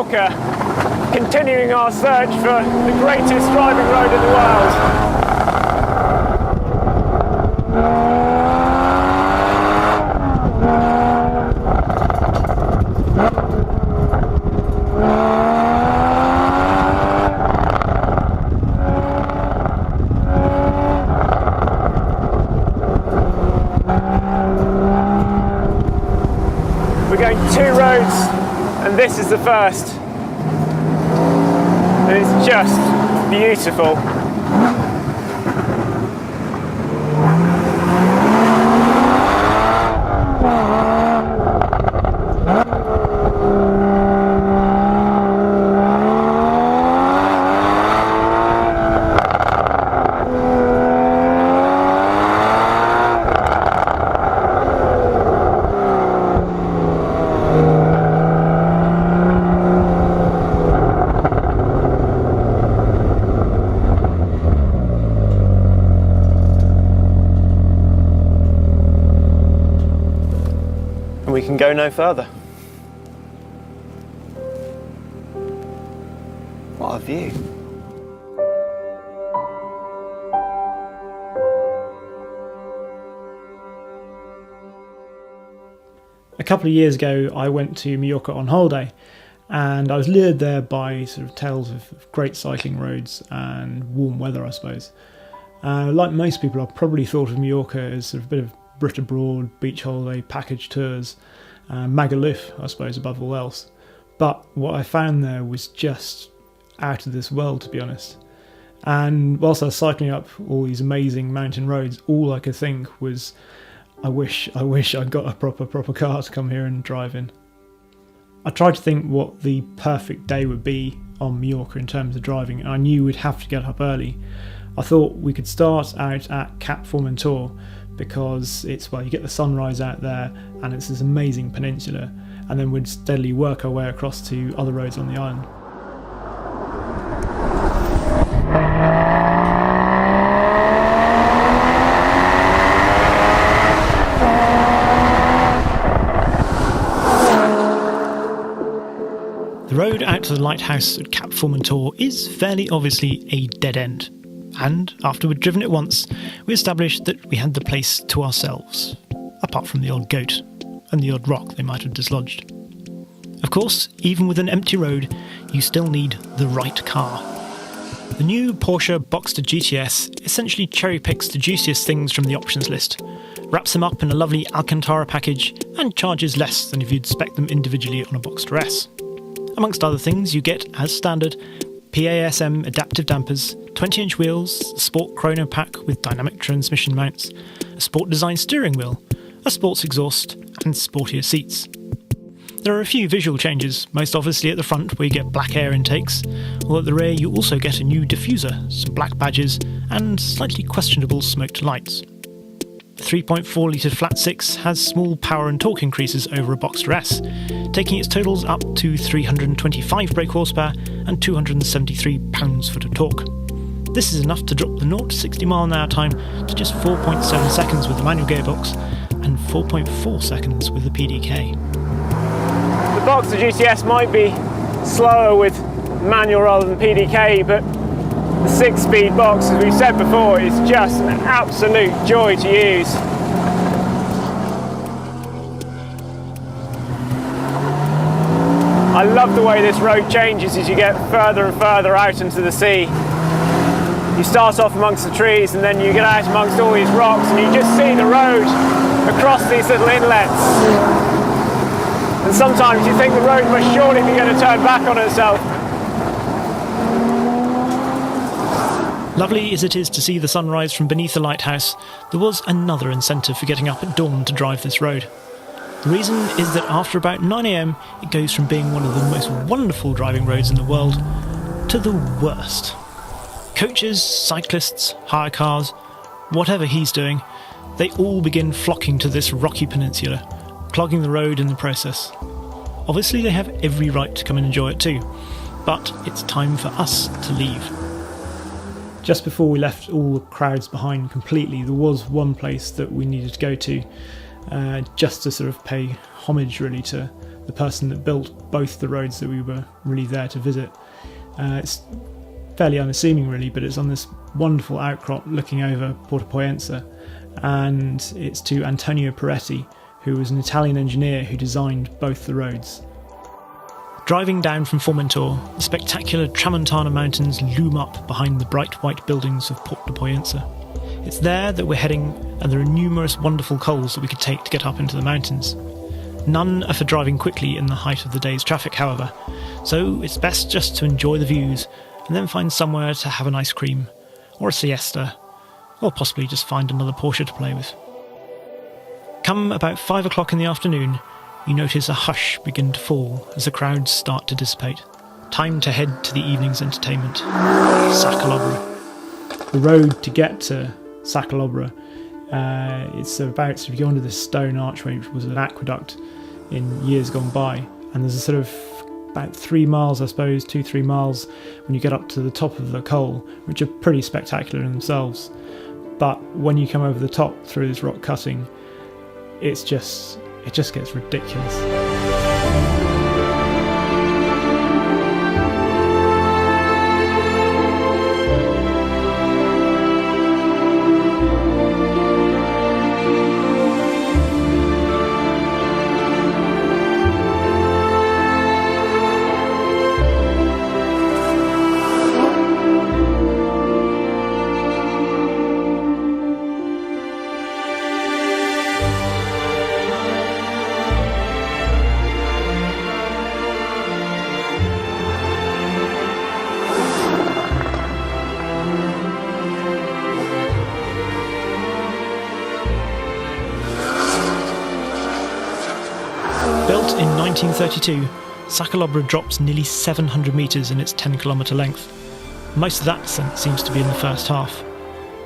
Majorque, continuing our search for the greatest driving road in the world. We're going 2 roads, and this is the first. And it's just beautiful. We can go no further. What a view. A couple of years ago I went to Majorque on holiday, and I was lured there by sort of tales of great cycling roads and warm weather, I suppose. Like most people, I've probably thought of Majorque as sort of a bit of Brit abroad, beach holiday, package tours, Magaluf, I suppose, above all else. But what I found there was just out of this world, to be honest. And whilst I was cycling up all these amazing mountain roads, all I could think was, I wish I'd got a proper car to come here and drive in. I tried to think what the perfect day would be on Majorque in terms of driving, and I knew we'd have to get up early. I thought we could start out at Cap Formentor, because it's, well, you get the sunrise out there and it's this amazing peninsula, and then we'd steadily work our way across to other roads on the island. The road out to the lighthouse at Cap Formentor is fairly obviously a dead end. And after we'd driven it once, we established that we had the place to ourselves, apart from the odd goat and the odd rock they might have dislodged. Of course, even with an empty road, you still need the right car. The new Porsche Boxster GTS essentially cherry-picks the juiciest things from the options list, wraps them up in a lovely Alcantara package, and charges less than if you'd spec them individually on a Boxster S. Amongst other things, you get, as standard, PASM adaptive dampers, 20-inch wheels, a sport chrono pack with dynamic transmission mounts, a sport design steering wheel, a sports exhaust, and sportier seats. There are a few visual changes, most obviously at the front where you get black air intakes, while at the rear you also get a new diffuser, some black badges, and slightly questionable smoked lights. The 3.4 litre flat 6 has small power and torque increases over a Boxster S, taking its totals up to 325 brake horsepower and 273 pounds-foot of torque. This is enough to drop the 0 to 60 mph time to just 4.7 seconds with the manual gearbox and 4.4 seconds with the PDK. The Boxster GTS might be slower with manual rather than PDK, but the 6-speed box, as we've said before, is just an absolute joy to use. I love the way this road changes as you get further and further out into the sea. You start off amongst the trees and then you get out amongst all these rocks and you just see the road across these little inlets. And sometimes you think the road must surely be going to turn back on itself. Lovely as it is to see the sunrise from beneath the lighthouse, there was another incentive for getting up at dawn to drive this road. The reason is that after about 9 AM, it goes from being one of the most wonderful driving roads in the world to the worst. Coaches, cyclists, hire cars, whatever he's doing, they all begin flocking to this rocky peninsula, clogging the road in the process. Obviously they have every right to come and enjoy it too, but it's time for us to leave. Just before we left all the crowds behind completely, there was one place that we needed to go to, just to sort of pay homage really to the person that built both the roads that we were really there to visit. It's fairly unassuming really, but it's on this wonderful outcrop looking over Porto Poyensa, and it's to Antonio Peretti, who was an Italian engineer who designed both the roads. Driving down from Formentor, the spectacular Tramontana Mountains loom up behind the bright white buildings of Porto Poyensa. It's there that we're heading, and there are numerous wonderful cols that we could take to get up into the mountains. None are for driving quickly in the height of the day's traffic, however, so it's best just to enjoy the views and then find somewhere to have an ice cream, or a siesta, or possibly just find another Porsche to play with. Come about 5 o'clock in the afternoon, you notice a hush begin to fall as the crowds start to dissipate. Time to head to the evening's entertainment, Sacalobra. The road to get to Sacalobra, it's about, so you go under this stone archway, which was an aqueduct in years gone by, and there's a sort of about 3 miles, I suppose, 2-3 miles when you get up to the top of the col, which are pretty spectacular in themselves. But when you come over the top through this rock cutting, it just gets ridiculous. Built in 1932, Sacalobra drops nearly 700 metres in its 10-kilometre length. Most of that descent seems to be in the first half.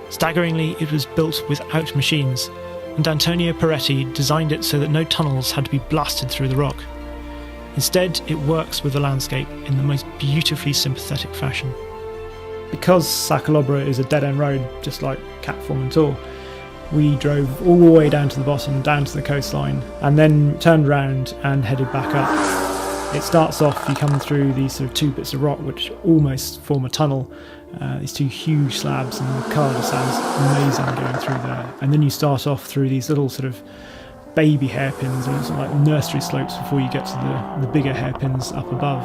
Staggeringly, it was built without machines, and Antonio Peretti designed it so that no tunnels had to be blasted through the rock. Instead, it works with the landscape in the most beautifully sympathetic fashion. Because Sacalobra is a dead-end road, just like Cap Formentor, we drove all the way down to the bottom, down to the coastline, and then turned around and headed back up. It starts off, you come through these sort of 2 bits of rock which almost form a tunnel, these 2 huge slabs, and the car just sounds amazing going through there. And then you start off through these little sort of baby hairpins, or sort of like nursery slopes before you get to the bigger hairpins up above.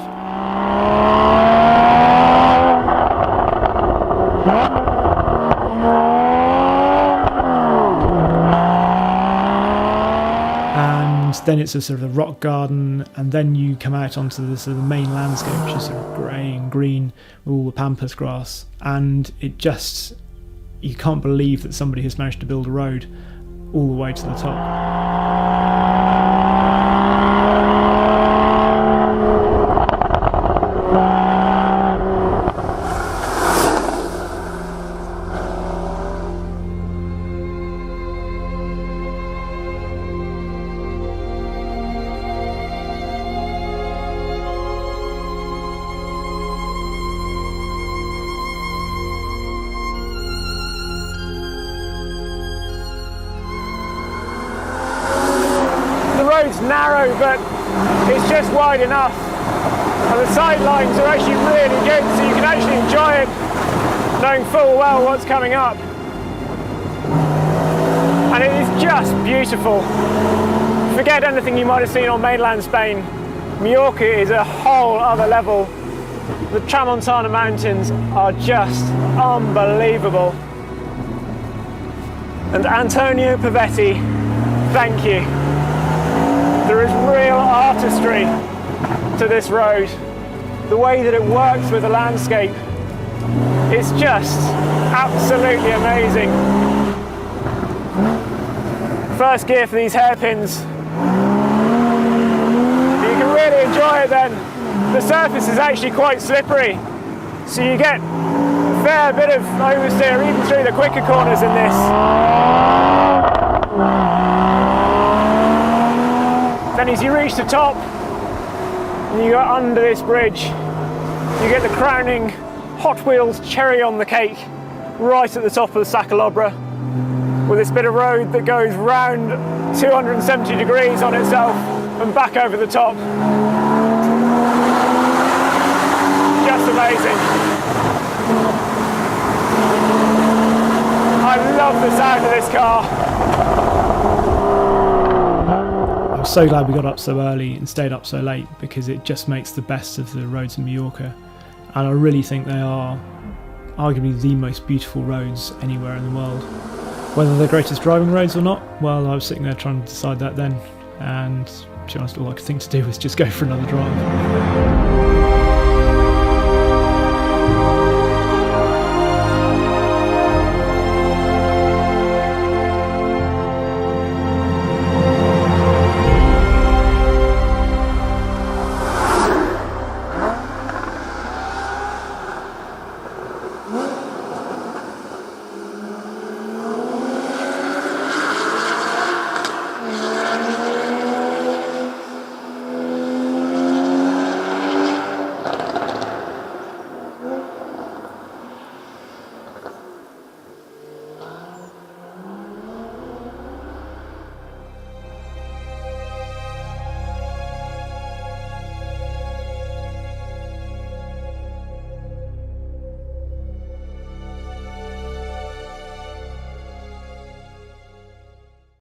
And then it's a sort of a rock garden, and then you come out onto the sort of the main landscape, which is sort of grey and green with all the pampas grass, and it just, you can't believe that somebody has managed to build a road all the way to the top. It's narrow, but it's just wide enough, and the sidelines are actually really good, so you can actually enjoy it knowing full well what's coming up. And it is just beautiful. Forget anything you might have seen on mainland Spain. Majorque is a whole other level. The Tramontana Mountains are just unbelievable. And Antonio Peretti, thank you. There is real artistry to this road. The way that it works with the landscape is just absolutely amazing. First gear for these hairpins. You can really enjoy it then. The surface is actually quite slippery, so you get a fair bit of oversteer even through the quicker corners in this. Then as you reach the top and you go under this bridge, you get the crowning Hot Wheels cherry on the cake right at the top of the Sacalobra, with this bit of road that goes round 270 degrees on itself. and back over the top. Just amazing. I love the sound of this car. I'm so glad we got up so early and stayed up so late, because it just makes the best of the roads in Majorque, and I really think they are arguably the most beautiful roads anywhere in the world. Whether they're the greatest driving roads or not, well, I was sitting there trying to decide that then, and to be honest, all I could think to do was just go for another drive.